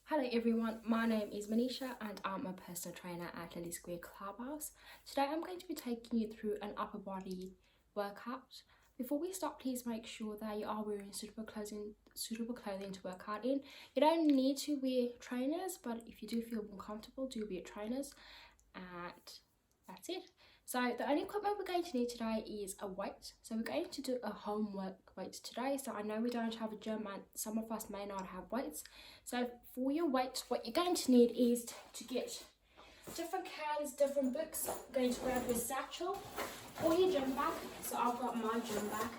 Hello everyone, my name is Manisha and I'm a personal trainer at Lily Square Clubhouse. Today I'm going to be taking you through an upper body workout. Before we start, please make sure that you are wearing suitable clothing to work out in. You don't need to wear trainers, but if you do feel more comfortable, do wear trainers. And that's it. So the only equipment we're going to need today is a weight. So we're going to do a homework weight today. So I know we don't have a gym and some of us may not have weights. So for your weight, what you're going to need is to get different cans, different books. You're going to grab your satchel or your gym bag. So I've got my gym bag.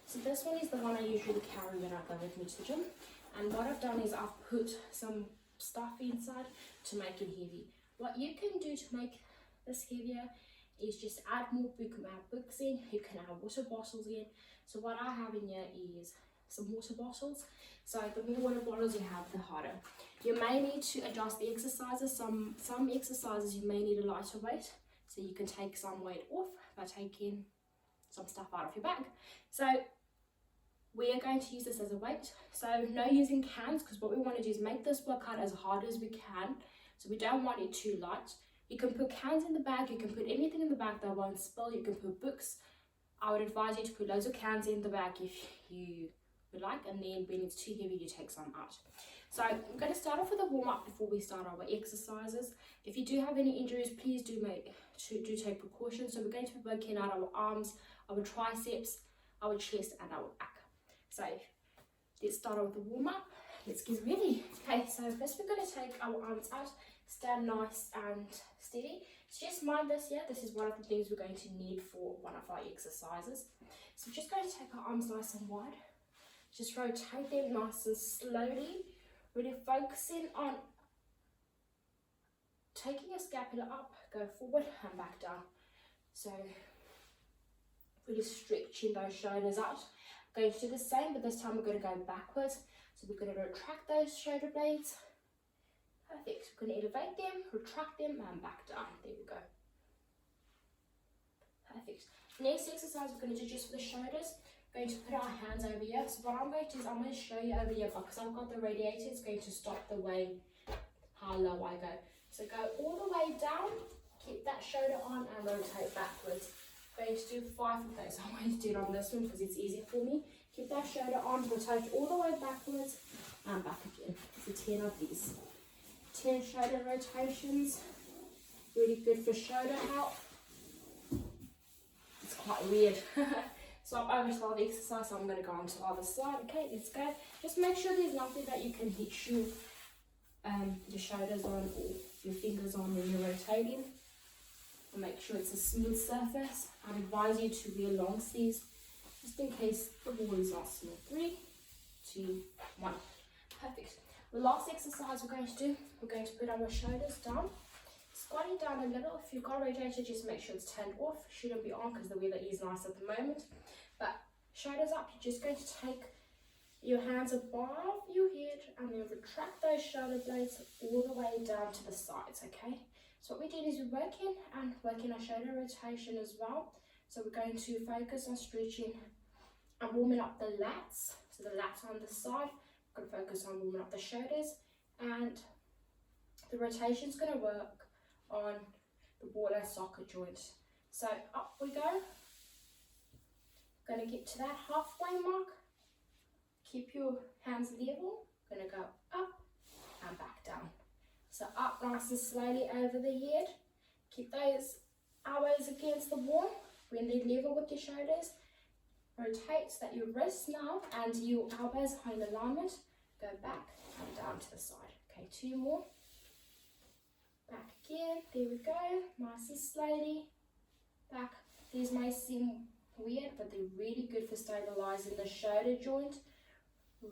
So this one is the one I usually carry when I go with me to the gym. And what I've done is I've put some stuff inside to make it heavy. What you can do to make this heavier is just add more books in. You can add water bottles in. So what I have in here is some water bottles. So the more water bottles you have, the harder. You may need to adjust the exercises. Some exercises you may need a lighter weight, so you can take some weight off by taking some stuff out of your bag. So we are going to use this as a weight. So no using cans, because what we want to do is make this workout as hard as we can. So we don't want it too light. You can put cans in the bag, you can put anything in the bag that won't spill, you can put books. I would advise you to put loads of cans in the bag if you would like, and then when it's too heavy, you take some out. So I'm going to start off with a warm-up before we start our exercises. If you do have any injuries, please do take precautions. So we're going to be working out our arms, our triceps, our chest, and our back. So let's start off with the warm-up. Let's get ready. Okay, so first we're going to take our arms out, stand nice and steady. So just mind this here, this is one of the things we're going to need for one of our exercises. So we're just going to take our arms nice and wide. Just rotate them nice and slowly. Really focusing on taking your scapula up, go forward and back down. So really stretching those shoulders out. Going to do the same, but this time we're going to go backwards. So we're going to retract those shoulder blades. Perfect. We're going to elevate them, retract them, and back down. There we go. Perfect. Next exercise we're going to do just for the shoulders. We're going to put our hands over here. So what I'm going to do is I'm going to show you over here, because I've got the radiator, it's going to stop the way how low I go. So go all the way down, keep that shoulder on, and rotate backwards. I'm going to do 5 of those. I'm going to do it on this one because it's easier for me. Keep that shoulder on, rotate all the way backwards and back again. So 10 of these. 10 shoulder rotations. Really good for shoulder health. It's quite weird. So I'm over 12 exercise, so I'm going to go on to the other side. Okay, let's go. Just make sure there's nothing that you can hit your shoulders on or your fingers on when you're rotating. And make sure it's a smooth surface. I'd advise you to wear long sleeves just in case the wall is not smooth. 3, 2, 1. Perfect. The last exercise we're going to do, we're going to put our shoulders down, squatting down a little. If you've got a radiator, just make sure it's turned off. Shouldn't be on because the weather is nice at the moment. But shoulders up, you're just going to take your hands above your head and then retract those shoulder blades all the way down to the sides, okay? So what we did is we're working our shoulder rotation as well. So we're going to focus on stretching and warming up the lats. So the lats on the side. We're going to focus on warming up the shoulders, and the rotation is going to work on the ball and socket joint. So up we go. Going to get to that halfway mark. Keep your hands level. Going to go up and back down. So up nice and slowly over the head. Keep those elbows against the wall when they're level with your shoulders. Rotate so that your wrists now and your elbows are in alignment. Go back and down to the side. Okay, 2 more. Back again. There we go. Nice and slowly. Back. These may seem weird, but they're really good for stabilizing the shoulder joint.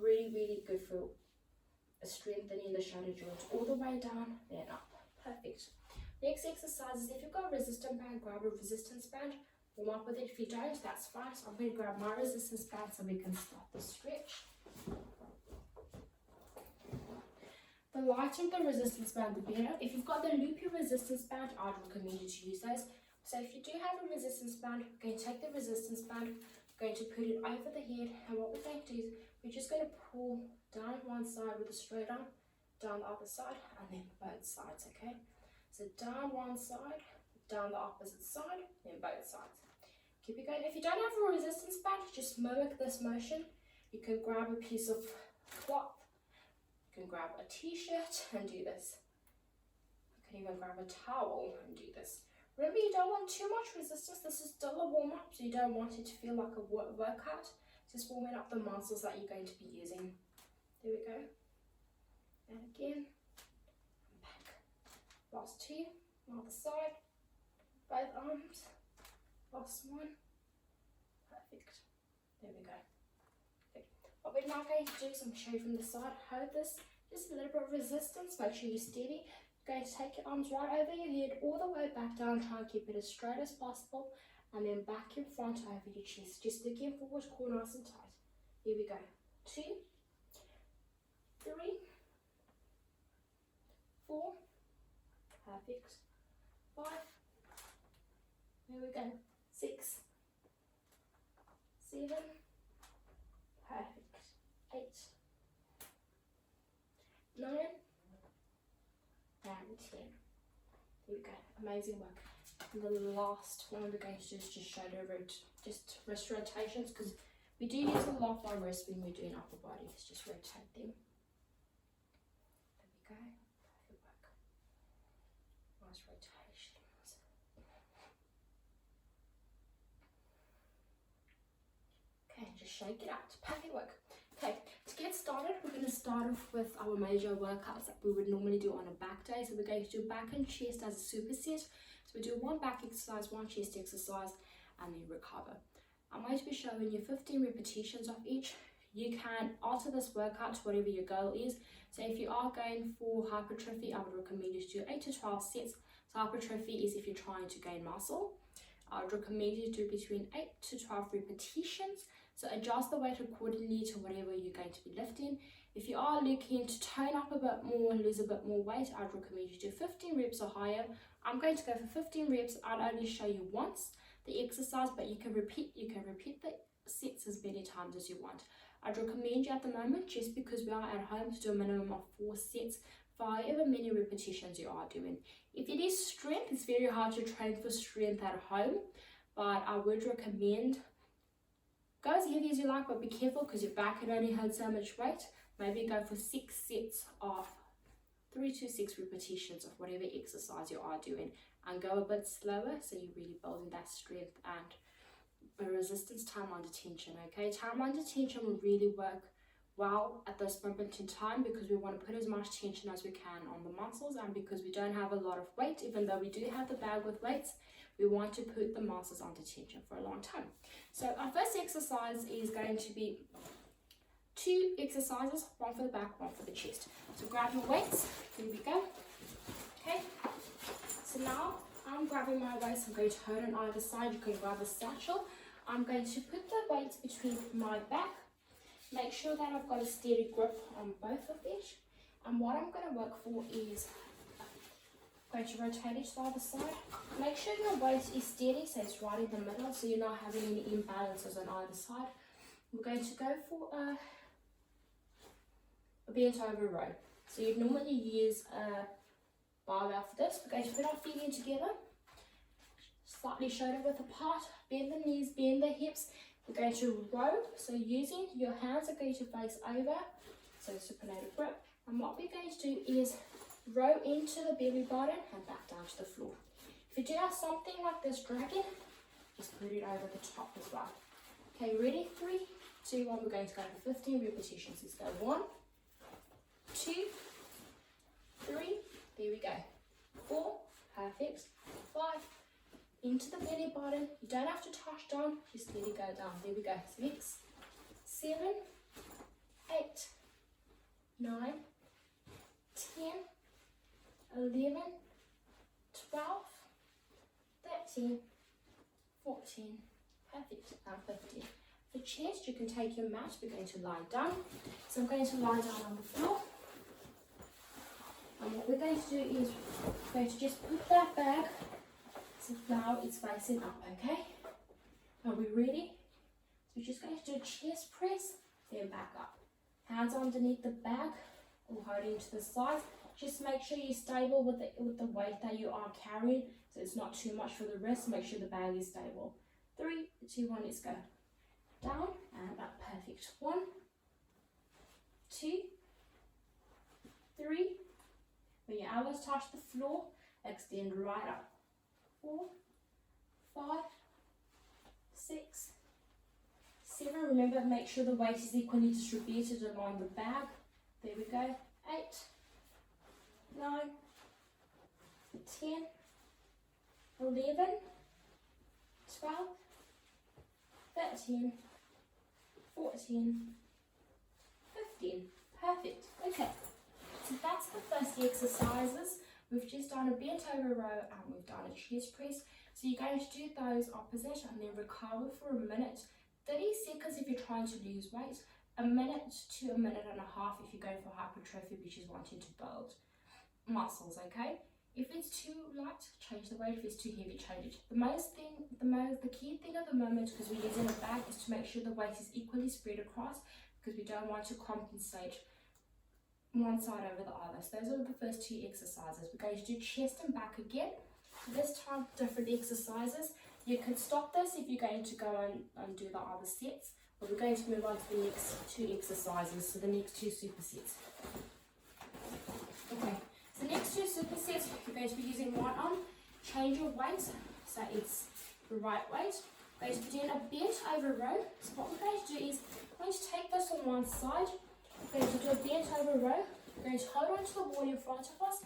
Really, really good for strengthening the shoulder joint all the way down, then up. Perfect. Next exercise is if you've got a resistance band, grab a resistance band. Warm up with it. If you don't, that's fine. So I'm going to grab my resistance band so we can start the stretch. The lighter the resistance band, the better. If you've got the loopy resistance band, I'd recommend you to use those. So if you do have a resistance band, we're going to take the resistance band, we're going to put it over the head, and what we're going to do is we're just going to pull down one side with a straight arm, down the other side, and then both sides, okay? So down one side, down the opposite side, then both sides. Keep it going. If you don't have a resistance band, just mimic this motion. You can grab a piece of cloth, you can grab a t-shirt and do this. You can even grab a towel and do this. Remember, you don't want too much resistance. This is still a warm-up, so you don't want it to feel like a workout. Just warming up the muscles that you're going to be using. There we go. And again, and back. Last two, other side, both arms. Last one. Perfect. There we go. Okay. What we're now going to do is I'm going to show you from the side. Hold this, just a little bit of resistance. Make sure you're steady. You're going to take your arms right over your head, all the way back down. Try and keep it as straight as possible. And then back in front over your chest. Just looking forward, core nice and tight. Here we go. 2, 3, 4. Perfect. 5. There we go. 6, 7. Perfect. 8, 9, and 10. There we go. Amazing work. And the last one we're going to do is just shoulder just wrist rotations, because we do use a lot of our wrists when we're doing upper body. Let's just rotate them. There we go. Perfect work. Nice rotations. Okay, just shake it out. Perfect work. Okay, to get started, we're going to start off with our major workouts that we would normally do on a back day. So we're going to do back and chest as a superset. So we do one back exercise, one chest exercise, and then recover. I'm going to be showing you 15 repetitions of each. You can alter this workout to whatever your goal is. So if you are going for hypertrophy, I would recommend you to do 8 to 12 sets. So hypertrophy is if you're trying to gain muscle. I would recommend you to do between 8 to 12 repetitions. So adjust the weight accordingly to whatever you're going to be lifting. If you are looking to tone up a bit more and lose a bit more weight, I'd recommend you to do 15 reps or higher. I'm going to go for 15 reps. I'll only show you once the exercise, but you can repeat the sets as many times as you want. I'd recommend you at the moment, just because we are at home, to do a minimum of 4 sets for however many repetitions you are doing. If it is strength, it's very hard to train for strength at home, but I would recommend go as heavy as you like, but be careful because your back can only hold so much weight. Maybe go for 6 sets of 3 to 6 repetitions of whatever exercise you are doing, and go a bit slower so you're really building that strength and a resistance time under tension. Okay, time under tension will really work well at this moment in time, because we want to put as much tension as we can on the muscles, and because we don't have a lot of weight, even though we do have the bag with weights, we want to put the muscles under tension for a long time. So our first exercise is going to be 2 exercises, one for the back, one for the chest. So grab your weights, here we go. Okay, so now I'm grabbing my weights. I'm going to hold on either side. You can grab a satchel. I'm going to put the weights between my back. Make sure that I've got a steady grip on both of these. And what I'm going to work for is I'm going to rotate it to the other side. Make sure your weight is steady, so it's right in the middle, so you're not having any imbalances on either side. We're going to go for a bent over row. So you'd normally use a barbell for this. We're going to put our feet in together, slightly shoulder width apart, bend the knees, bend the hips. We're going to row, so using your hands are going to face over, so supinated grip. And what we're going to do is row into the belly button and back down to the floor. If you do have something like this dragging, just put it over the top as well. Okay, ready? 3, 2, 1. We're going to go for 15 repetitions. Let's go 1, 2, 3. There we go. 4. Perfect. 5. Into the belly button. You don't have to touch down. Just let it go down. There we go. 6, 7, 8, 9, 10, 11, 12, 13, 14, perfect, and 15. For chest, you can take your mat. We're going to lie down. So I'm going to lie down on the floor. And what we're going to do is we're going to just put that bag, so now it's facing up, okay? Are we ready? So we're just going to do a chest press, then back up. Hands underneath the bag, or holding to the sides. Just make sure you're stable with the weight that you are carrying, so it's not too much for the wrist. Make sure the bag is stable. 3, 2, 1, let's go. Down and up, perfect. 1, 2, 3. When your elbows touch the floor, extend right up. 4, 5, 6, 7. Remember, make sure the weight is equally distributed along the bag. There we go. 8, 9, 10, 11, 12, 13, 14, 15. Perfect. Okay, so that's the first exercises. We've just done a bent over row and we've done a chest press. So you're going to do those opposite and then recover for a minute. 30 seconds if you're trying to lose weight. A minute to a minute and a half if you're going for hypertrophy, which is wanting to build muscles, okay? If it's too light, change the weight. If it's too heavy, change it. The key thing at the moment, because we're using a bag, is to make sure the weight is equally spread across, because we don't want to compensate one side over the other. So those are the first 2 exercises. We're going to do chest and back again. This time, different exercises. You can stop this if you're going to go and do the other sets, but we're going to move on to the next 2 exercises, so the next 2 supersets. Okay, so next 2 supersets, you're going to be using one arm. Change your weight, so it's the right weight. We're going to be doing a bent over row. So what we're going to do is, we're going to take this on one side. We're going to do a bent over row. We're going to hold on to the wall in front of us,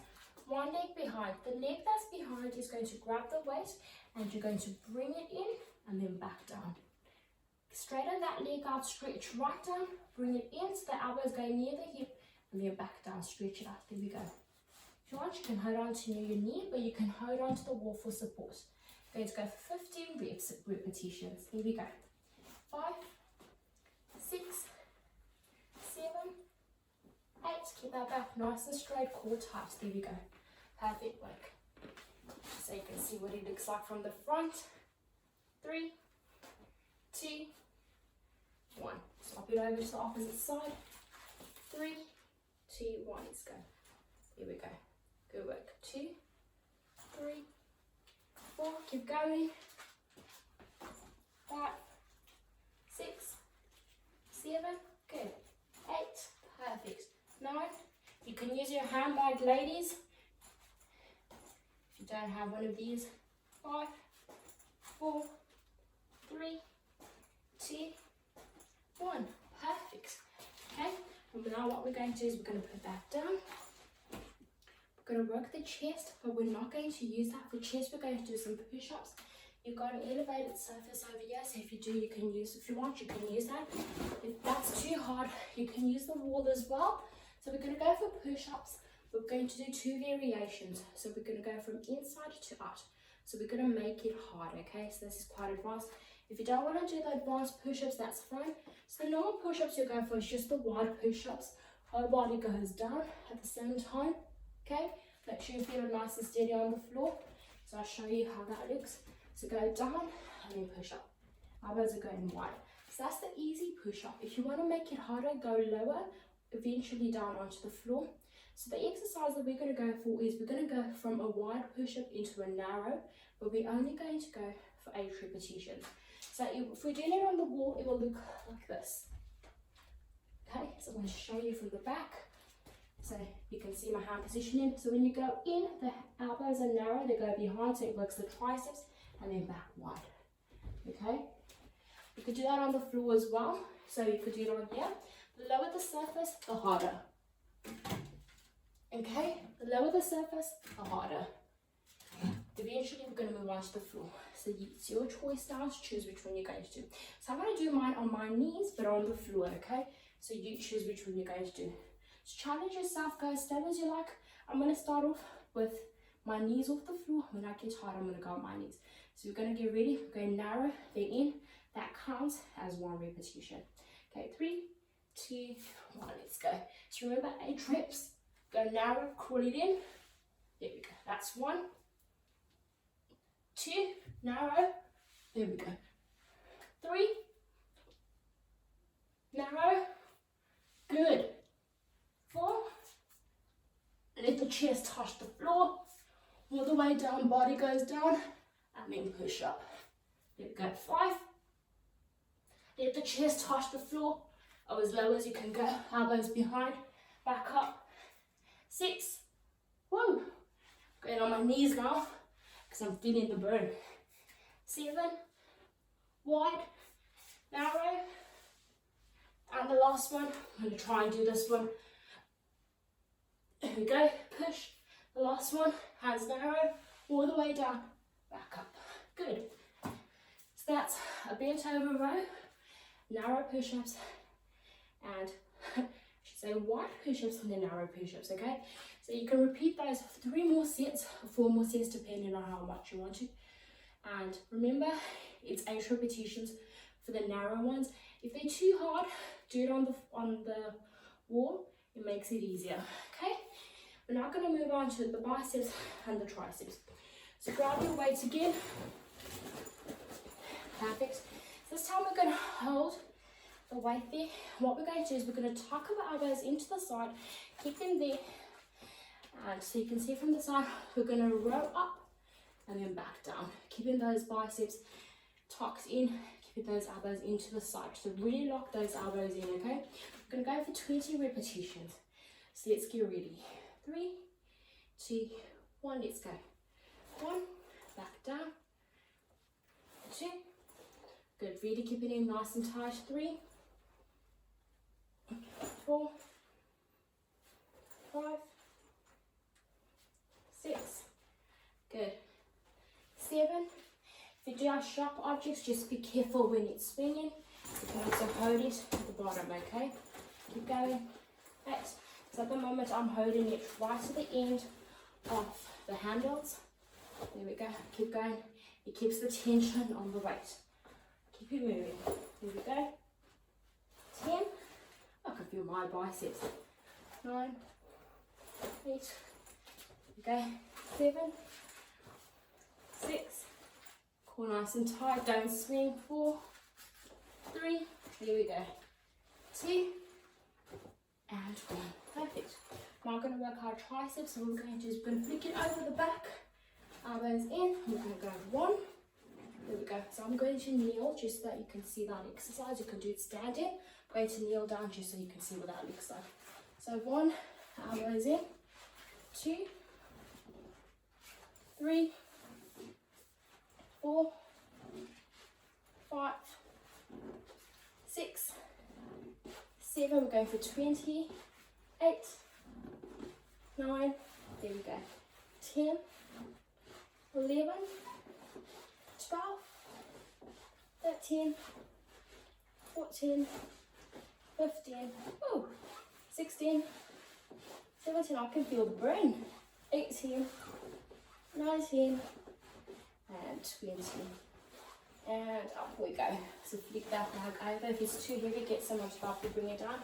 one leg behind. The leg that's behind is going to grab the weight and you're going to bring it in and then back down. Straighten that leg out, stretch right down, bring it in so the elbows go near the hip and then back down, stretch it out. There we go. If you want, you can hold on to your knee, but you can hold on to the wall for support. We're going to go for 15 repetitions. Here we go. 5, 6, 7, 8. Keep that back nice and straight, core tight. There we go. Perfect work. So you can see what it looks like from the front. 3, 2, 1. Swap it over to the opposite side. 3, 2, 1. Let's go. Here we go. Good work. 2, 3, 4. Keep going. 5, 6, 7. Good. 8. Perfect. 9. You can use your handbag, ladies. If you don't have one of these. 5, 4, 3, 2, 1. Perfect. Okay. And now what we're going to do is we're going to put that down. We're going to work the chest, but we're not going to use that for chest. We're going to do some push-ups. You've got an elevated surface over here, so if you do, you can use, if you want, you can use that. If that's too hard, you can use the wall as well. So we're going to go for push-ups. We're going to do 2 variations. So we're going to go from inside to out. So we're going to make it hard, okay? So this is quite advanced. If you don't want to do the advanced push-ups, that's fine. So the normal push-ups you're going for is just the wide push-ups. Whole body goes down at the same time, okay? Make sure you feel nice and steady on the floor. So I'll show you how that looks. So go down and then push up. Elbows are going wide. So that's the easy push-up. If you want to make it harder, go lower, eventually down onto the floor. So the exercise that we're going to go for is we're going to go from a wide push-up into a narrow, but we're only going to go for 8 repetitions. So if we're doing it on the wall, it will look like this. Okay, so I'm going to show you from the back. So you can see my hand positioning. So when you go in, the elbows are narrow, they go behind, so it works the triceps, and then back wide. Okay, you could do that on the floor as well. So you could do it on here. The lower the surface, the harder. Okay, the lower the surface, the harder. Eventually we're going to move on to the floor. So it's your choice now to choose which one you're going to do. So I'm going to do mine on my knees, but on the floor, okay? So you choose which one you're going to do. So challenge yourself, go as slow as you like. I'm going to start off with my knees off the floor. When I get tired, I'm going to go on my knees. So we're going to get ready. We're going narrow, then in. That counts as 1 repetition. Okay, 3, 2, 1, let's go. So remember, 8 reps. Go narrow, crawl it in. There we go. That's 1. 2, narrow. There we go. 3, narrow. Good. 4, the chest touch the floor, all the way down, body goes down, and then push up. There we go, 5. Let the chest touch the floor, or as low as you can go, elbows behind, back up. 6, whoa, going on my knees now, because I'm feeling the burn. 7, wide, narrow, and the last one, I'm going to try and do this one. There we go, push, the last one, hands narrow, all the way down, back up. Good. So that's a bent over row, narrow push-ups, and I should say wide push-ups and then narrow push-ups, okay? So you can repeat those 3 more sets or 4 more sets depending on how much you want to. And remember, it's 8 repetitions for the narrow ones. If they're too hard, do it on the wall. It makes it easier, okay? We're now going to move on to the biceps and the triceps. So grab your weights again. Perfect. So this time we're going to hold the weight there. What we're going to do is we're going to tuck our elbows into the side, keep them there. And so you can see from the side, we're going to row up and then back down, keeping those biceps tucked in, keeping those elbows into the side. So really lock those elbows in, okay? We're going to go for 20 repetitions. So let's get ready. 3, 2, 1, let's go. 1, back down. 2, good, really keep it in nice and tight. 3, 4, 5, 6, good. 7, if you do have sharp objects, just be careful when it's swinging. You can also hold it at the bottom, okay? Keep going. 8, so at the moment I'm holding it right to the end of the handles. There we go, keep going. It keeps the tension on the weight. Keep it moving. There we go. 10, I can feel my biceps. 9, 8, okay, 7, 6, core nice and tight, don't swing. 4, 3, there we go. 2, and 1. Perfect. Now I'm going to work our triceps, so what we're going to do is we're going to flick it over the back, elbows in, we're going to go 1. There we go. So I'm going to kneel just so that you can see that exercise. You can do it standing. I'm going to kneel down just so you can see what that looks like. So 1, elbows in. 2, 3, 4, 5, 6, 7. We're going for 20. 8, 9. There we go. 10, 11. 12, 13, 14, 15, oh, 16, 17, I can feel the burn, 18, 19, and 20, and up we go. So flick that back over. If it's too heavy, get someone to help you bring it down.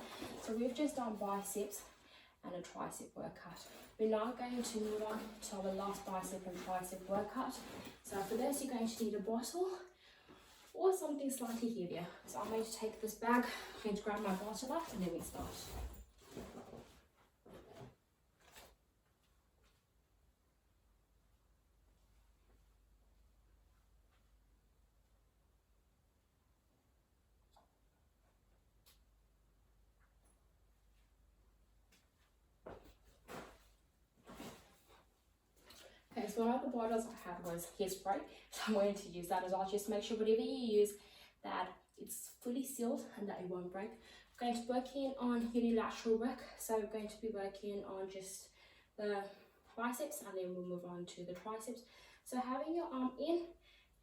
So we've just done biceps and a tricep workout. We're now going to move on to our last bicep and tricep workout. So for this, you're going to need a bottle or something slightly heavier. So I'm going to take this bag, I'm going to grab my bottle out, and then we start. Okay, so one of the bottles I had was hairspray, so I'm going to use that as well. Just make sure whatever you use that it's fully sealed and that it won't break. We're going to work in on unilateral work, so we're going to be working on just the biceps and then we'll move on to the triceps. So having your arm in,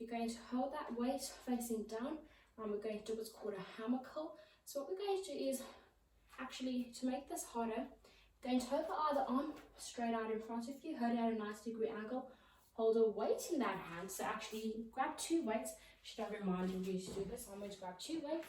you're going to hold that weight facing down, and we're going to do what's called a hammer curl. So what we're going to do is, actually to make this harder, going to hold the other arm straight out in front of you, hold it at a 90-degree angle, hold a weight in that hand. So actually grab 2 weights. Should I remind you to do this? I'm going to grab 2 weights.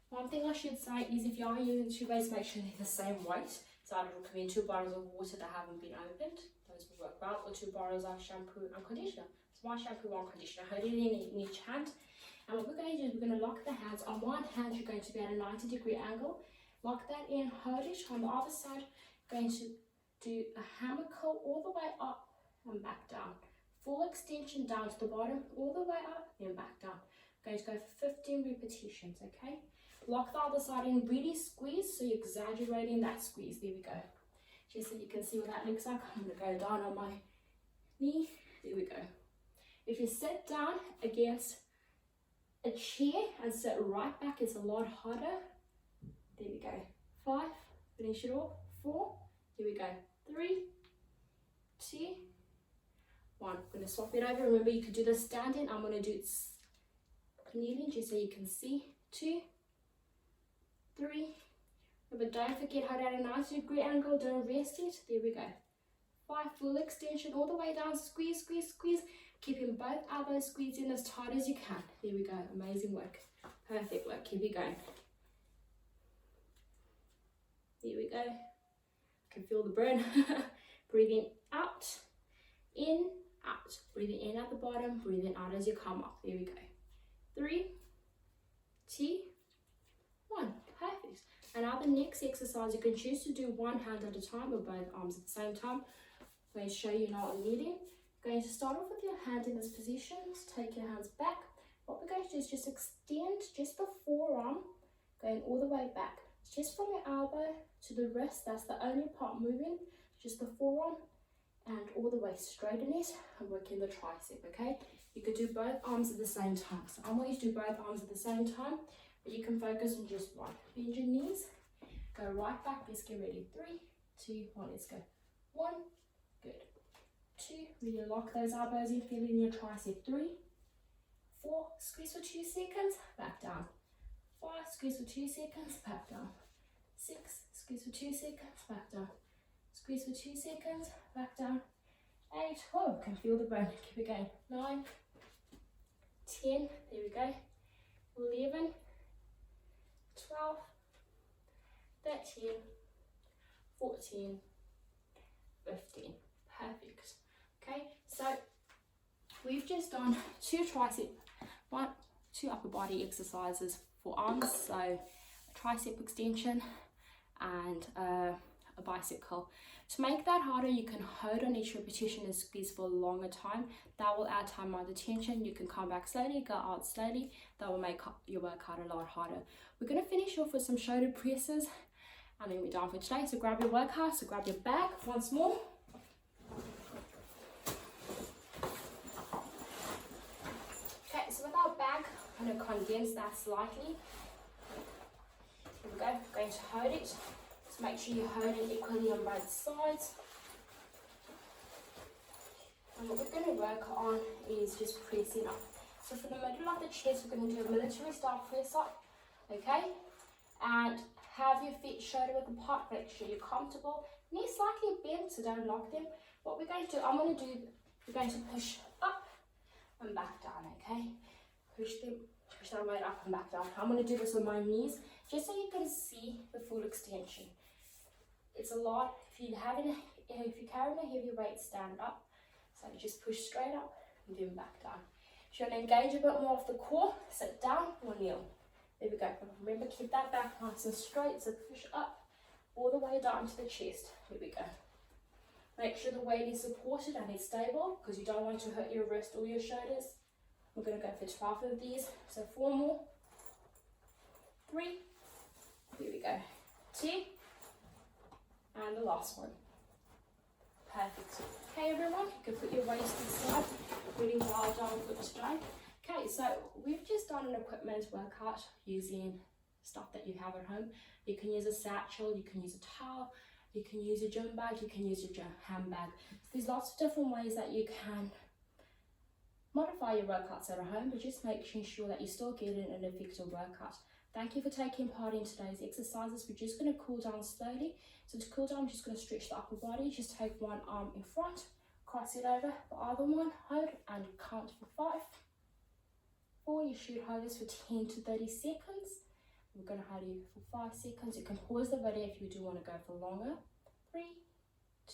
One thing I should say is if you are using 2 weights, make sure they're the same weight. So I'd recommend 2 bottles of water that haven't been opened. Those will work well, or 2 bottles of shampoo and conditioner. My shampoo and conditioner, hold it in each hand, And what we're going to do is we're going to lock the hands. On one hand, you're going to be at a 90-degree angle. Lock that in, hold it. On the other side, going to do a hammer curl all the way up and back down. Full extension down to the bottom, all the way up, then back down. I'm going to go for 15 repetitions, okay? Lock the other side in, really squeeze, so you're exaggerating that squeeze. There we go. Just so you can see what that looks like, I'm going to go down on my knee. There we go. If you sit down against a chair and sit right back, it's a lot harder. There we go. 5, finish it off. 4, here we go. 3, 2, 1. I'm going to swap it over. Remember, you could do this standing. I'm going to do it kneeling just so you can see. 2, 3. Remember, don't forget, hold at a 90-degree angle. Don't rest it. There we go. 5, full extension all the way down. Squeeze, squeeze, squeeze. Keeping both elbows squeezed in as tight as you can. There we go. Amazing work. Perfect work. Keep it going. There we go. I can feel the burn. Breathing out, in, out. Breathing in at the bottom, breathing out as you come up. There we go. 3, 2, 1. Perfect. And now the next exercise, you can choose to do one hand at a time or both arms at the same time. I'm going to show you now what I'm needing. Going to start off with your hand in this position. Take your hands back. What we're going to do is just extend just the forearm, going all the way back. Just from your elbow to the wrist, that's the only part moving. Just the forearm and all the way straighten it and working the tricep, okay? You could do both arms at the same time. So I'm going to do both arms at the same time, but you can focus on just one. Bend your knees, go right back. Let's get ready. 3, 2, 1, let's go. 1, good. 2, really lock those elbows in, feel it in your tricep. 3, 4, squeeze for 2 seconds, back down. 5, squeeze for 2 seconds, back down. 6, squeeze for 2 seconds, back down. Squeeze for 2 seconds, back down. 8, oh, can feel the burn. Keep it going. 9, 10, there we go. 11, 12, 13, 14, 15. Perfect. Okay, so we've just done 2 upper body exercises for arms, so a tricep extension and a bicycle. To make that harder, you can hold on each repetition and squeeze for a longer time. That will add time under tension. You can come back slowly, go out slowly. That will make your workout a lot harder. We're going to finish off with some shoulder presses and then we're done for today. So grab your workout, so grab your bag once more. Okay, so with our bag, I'm going to condense that slightly. Here we go, I'm going to hold it. So make sure you hold it equally on both sides. And what we're going to work on is just pressing up. So for the middle of the chest, we're going to do a military style press up, okay? And have your feet shoulder width apart, make sure you're comfortable. Knees slightly bent, so don't lock them. What we're going to do, we're going to push up and back down, okay? Push that weight up and back down. I'm going to do this on my knees, just so you can see the full extension. It's a lot. If you're carrying a heavy weight, stand up. So you just push straight up and then back down. If you want to engage a bit more of the core, sit down or kneel. There we go. Remember, keep that back nice and straight. So push up all the way down to the chest. Here we go. Make sure the weight is supported and it's stable, because you don't want to hurt your wrist or your shoulders. We're going to go for 12 of these. So 4 more. 3. Here we go. 2. And the last one. Perfect. Okay, everyone, you can put your waist aside. Really well done for today. Okay, so we've just done an equipment workout using stuff that you have at home. You can use a satchel, you can use a towel, you can use a gym bag, you can use your handbag. So there's lots of different ways that you can modify your workouts at home, but just making sure that you're still getting an effective workout. Thank you for taking part in today's exercises. We're just going to cool down slowly. So to cool down, I'm just going to stretch the upper body. Just take one arm in front, cross it over, the other one, hold and count for 5. 4, you should hold this for 10 to 30 seconds. We're going to hold you for 5 seconds. You can pause the video if you do want to go for longer. 3,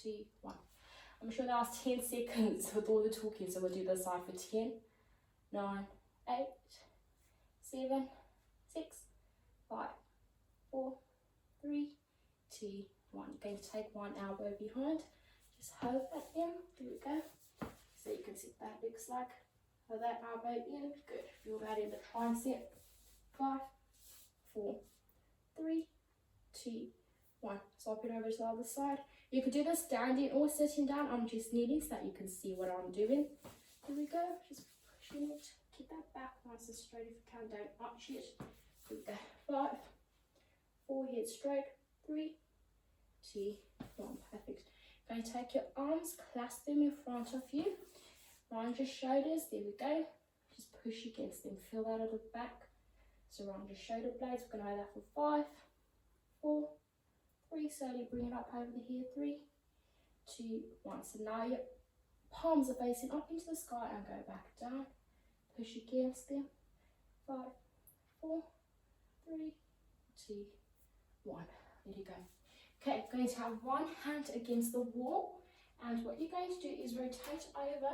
2, 1. I'm sure that was 10 seconds with all the talking, so we'll do this side for 10, 9, 8, 7, 6, 5, 4, 3, 2, 1. You're going to take one elbow behind. Just hold that in. There we go. So you can see what that looks like. Hold that elbow in. Good. Feel that in the tricep. 5, 4, 3, 2, 1. Swap it over to the other side. You could do this standing or sitting down. I'm just kneeling so that you can see what I'm doing. Here we go. Just pushing it. Keep that back nice and straight if you can. Don't arch it. Here we go. 5, 4, head straight. 3, 2, 1. Perfect. Going to take your arms, clasp them in front of you. Round your shoulders. There we go. Just push against them. Feel that at the back. So round your shoulder blades. We're going to hold that for 5, 4, 3. Slowly bring it up over the head. 3, 2, 1. So now your palms are facing up into the sky and go back down. Push against them. 5, 4, 3, 2, 1. There you go. Okay, going to have one hand against the wall, and what you're going to do is rotate over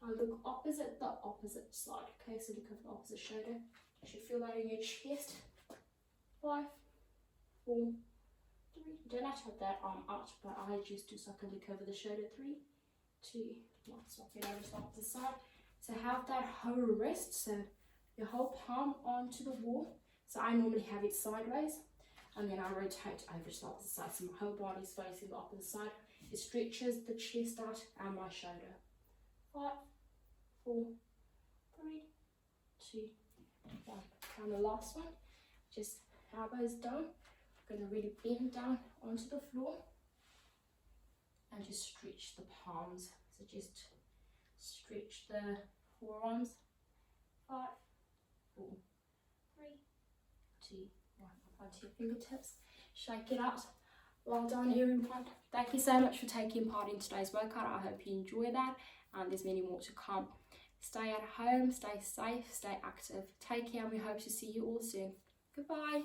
and look opposite the opposite side. Okay, so look at the opposite shoulder. You should feel that in your chest. 5, 4, 3. You don't have to have that arm out, but I just do so I can look over the shoulder. 3, 2, 1. Swap it over to the opposite side. So have that whole wrist, so your whole palm onto the wall. So I normally have it sideways, and then I rotate over to the opposite side. So my whole body is facing the opposite side. It stretches the chest out and my shoulder. 5, 4, 3, 2, 1. And the last one, just elbows down. I'm going to really bend down onto the floor and just stretch the palms. So just stretch the forearms. 5, 4, 3, 2, 1. Up onto your fingertips. Shake it out. Well done, everyone. Thank you so much for taking part in today's workout. I hope you enjoy that, and there's many more to come. Stay at home, stay safe, stay active. Take care, and we hope to see you all soon. Goodbye.